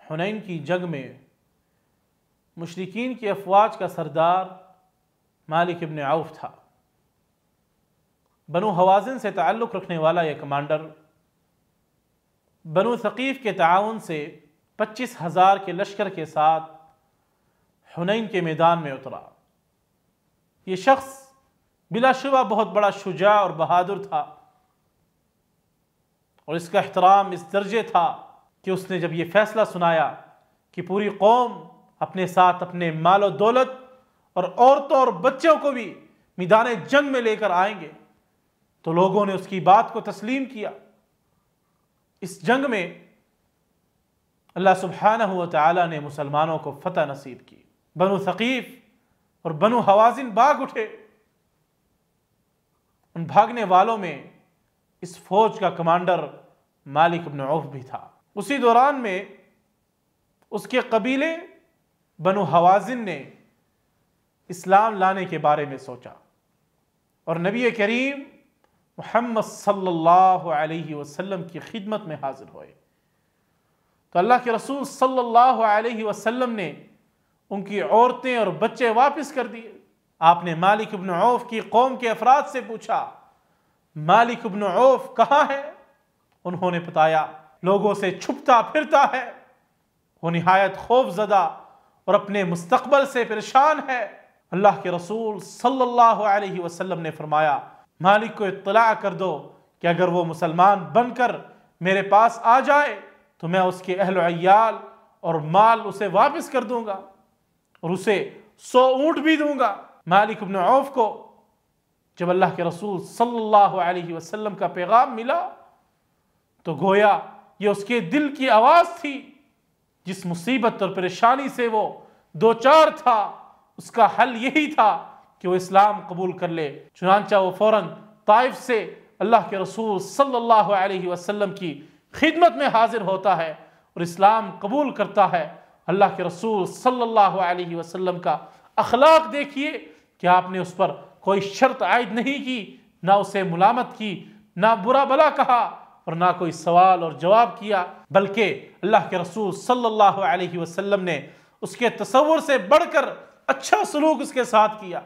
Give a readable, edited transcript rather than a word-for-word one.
حنین کی جنگ میں مشرکین کی افواج کا سردار مالک ابن عوف تھا۔ بنو حوازن سے تعلق رکھنے والا یہ کمانڈر بنو ثقیف کے تعاون سے 25,000 کے لشکر کے ساتھ حنین کے میدان میں اترا۔ یہ شخص بلا شبہ بہت بڑا شجاع اور بہادر تھا، اور اس کا احترام اس درجے تھا کہ اس نے جب یہ فیصلہ سنایا کہ پوری قوم اپنے ساتھ اپنے مال و دولت اور عورتوں اور بچوں کو بھی میدان جنگ میں لے کر آئیں گے، تو لوگوں نے اس کی بات کو تسلیم کیا۔ اس جنگ میں اللہ سبحانہ و تعالی نے مسلمانوں کو فتح نصیب کی۔ بنو ثقیف اور بنو حوازن بھاگ اٹھے۔ ان بھاگنے والوں میں اس فوج کا کمانڈر مالک ابن عوف بھی تھا۔ اسی دوران میں اس کے قبیلے بنو حوازن نے اسلام لانے کے بارے میں سوچا اور نبی کریم محمد صلی اللہ علیہ وسلم کی خدمت میں حاضر ہوئے۔ تو اللہ کے رسول صلی اللہ علیہ وسلم نے ان کی عورتیں اور بچے واپس کر دیے۔ آپ نے مالک ابن عوف کی قوم کے افراد سے پوچھا، مالک ابن عوف کہاں ہے؟ انہوں نے بتایا، لوگوں سے چھپتا پھرتا ہے، وہ نہایت خوف زدہ اور اپنے مستقبل سے پریشان ہے۔ اللہ کے رسول صلی اللہ علیہ وسلم نے فرمایا، مالک کو اطلاع کر دو کہ اگر وہ مسلمان بن کر میرے پاس آ جائے تو میں اس کے اہل و عیال اور مال اسے واپس کر دوں گا اور اسے 100 اونٹ بھی دوں گا۔ مالک ابن عوف کو جب اللہ کے رسول صلی اللہ علیہ وسلم کا پیغام ملا تو گویا یہ اس کے دل کی آواز تھی۔ جس مصیبت اور پریشانی سے وہ دوچار تھا، اس کا حل یہی تھا کہ وہ اسلام قبول کر لے۔ چنانچہ وہ فوراً طائف سے اللہ کے رسول صلی اللہ علیہ وسلم کی خدمت میں حاضر ہوتا ہے اور اسلام قبول کرتا ہے۔ اللہ کے رسول صلی اللہ علیہ وسلم کا اخلاق دیکھیے کہ آپ نے اس پر کوئی شرط عائد نہیں کی، نہ اسے ملامت کی، نہ برا بلا کہا اور نہ کوئی سوال اور جواب کیا، بلکہ اللہ کے رسول صلی اللہ علیہ وسلم نے اس کے تصور سے بڑھ کر اچھا سلوک اس کے ساتھ کیا۔